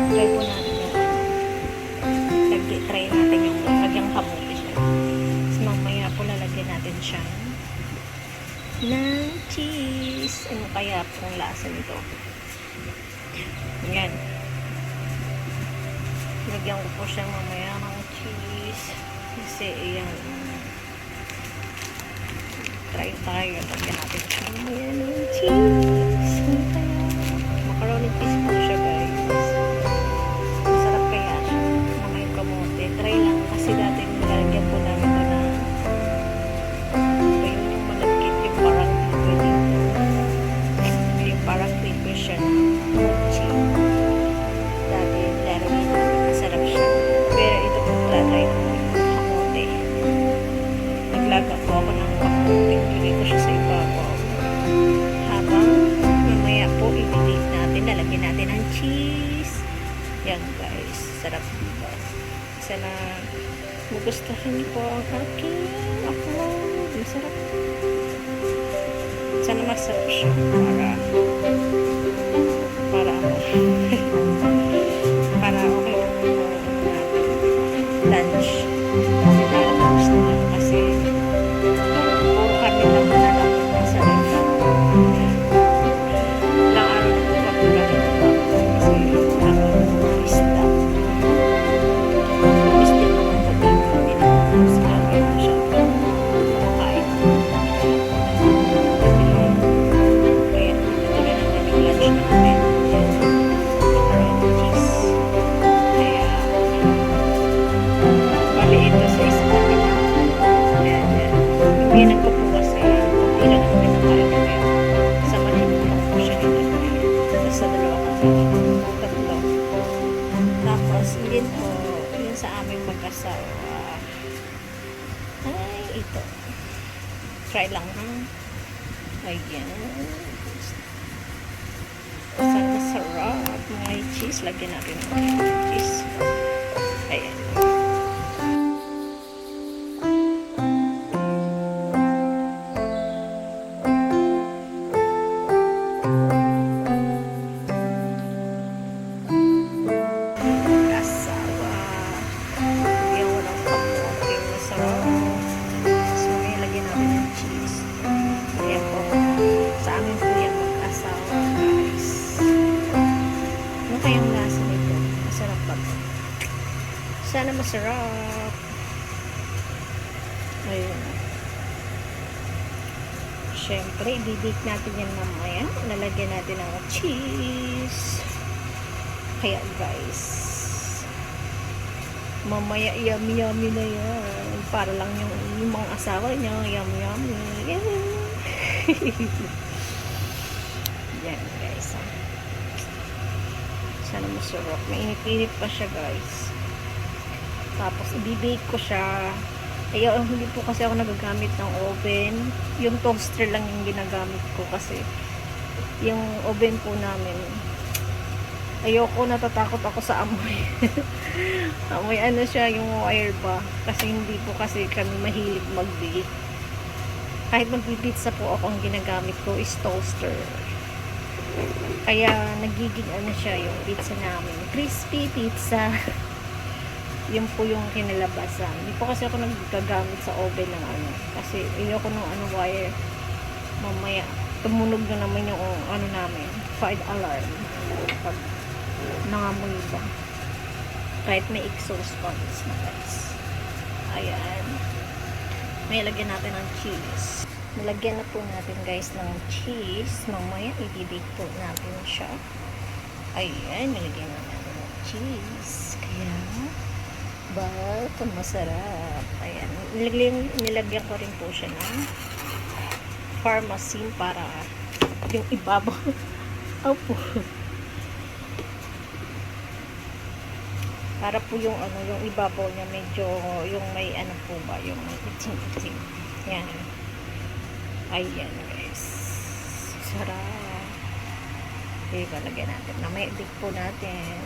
Try po natin yung try natin yung lagyang kamote siya. Tapos mamaya po lalagyan natin siya ng cheese. Ano kaya pong lasa nito? Yan. Lagyan ko po siya mamaya ng cheese. Kasi yan. Try tayo. Lagyan natin siya mamaya ng cheese. Ano kaya? Macaroni cheese po siya, guys. Masarap kaya siya. Na may kamote. Try lang. Kasi dati nilalagyan po namin ito na ayun yung malagkit yung parang paper dito. Yung parang paper siya na mochi. Dati nilalagyan namin. Masarap siya. Pero ito po tatry ko yung kamote. Naglaga po ako ng kamote. Nilagay ko siya sa ibabaw. Habang mamaya po i-delete natin. Lalagyan natin ng cheese. Yan guys. Sarap diba? Sana magustuhan niyo po ang aking upload. Masarap. Sana masarap siya para ako para okay lang lunch. Lunch na lang kasi puro kami lang na lang nasa ref. Ilang araw na po kami kasi ako isda. Isda naman po hindi naman sila gano'n siya kumakain. Kaya ito na naman yung lunch namin. Macaroni cheese. Kaya bali ito sa isang kanila. Yan. Ibinan ko po kasi hindi lang ang pinakain ko ngayon. Sa maliit lang po siya nito. Sa dalawa kasi. Tatlo. Tapos, yun po, yun sa aming mag-asawa. Ay, ito. Try lang ha. Ayan. Sana sarap. May cheese. Lagyan natin ng cheese. Ayan. Asawa. Lagyan ko ng kamote. Masarap. So, ngayon lagyan natin ng cheese. Ayan po. Sa amin po yan mag-asawa, guys. Ano kayang lasa nito? Masarap ba? Sana masarap. Ayun. Siyempre, i-bake natin yan mamaya. Lalagyan natin ng cheese. Kaya guys, mamaya yummy na yan. Para lang yung mga asawa niya, yummy. Yan guys. Sana masarap. Mainit-init pa siya guys. Tapos i-bake ko siya. Ayaw, hindi po kasi ako nagagamit ng oven. Yung toaster lang yung ginagamit ko kasi yung oven po namin, ayoko, natatakot ako sa amoy. Amoy ano siya, yung wire ba. Kasi hindi po kasi kami mahilig mag-bake. Kahit mag-pizza po ako, ang ginagamit ko is toaster. Kaya nagiging ano siya, yung pizza namin. Crispy pizza. Yun po yung kinalabasan. Hindi po kasi ako nagagamit sa oven ng ano. Kasi ayoko nung ano wire. Mamaya, tumunog na naman yung ano namin. Fire alarm. Pag nangamoy ba. Kahit may exhaust fans na guys. Ayan. May lagyan natin ng cheese. Nalagyan na po natin guys ng cheese. Mamaya i-bake po natin siya. Ayan. Nalagyan na natin ng cheese. Kaya ba, ito masarap. Ayan. Nilagyan ko rin po siya ng pharmacine para yung ibabaw. Opo. Para po yung ano, yung ibabaw niya medyo yung may ano po ba, yung itim-itim. Yan. Ayan guys. Sarap. Okay, lagyan natin. Namay bake po natin.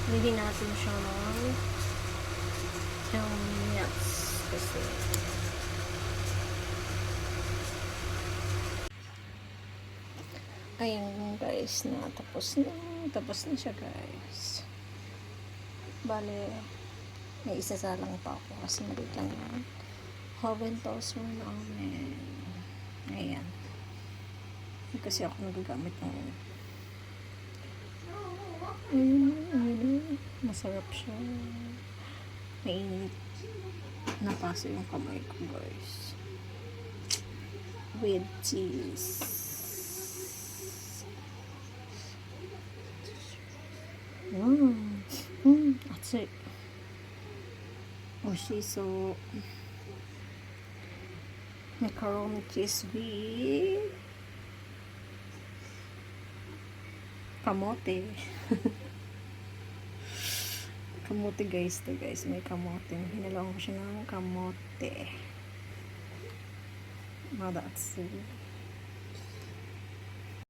Hindi natin siya ng nuts kasi Ayan guys, tapos na siya guys. Bale, may isasalang pa ako kasi maliit lang yan. Oven toaster namin. Ayan. Hindi kasi ako nagagamit ng ayun. Masarap siya. Mainit. Napasa yung kamay ko guys. With cheese. Atsu. Oshiso. Macaroni cheese with kamote. Kamote guys, to guys, may kamote. Hinalawang ko siya ng kamote. Madatsu.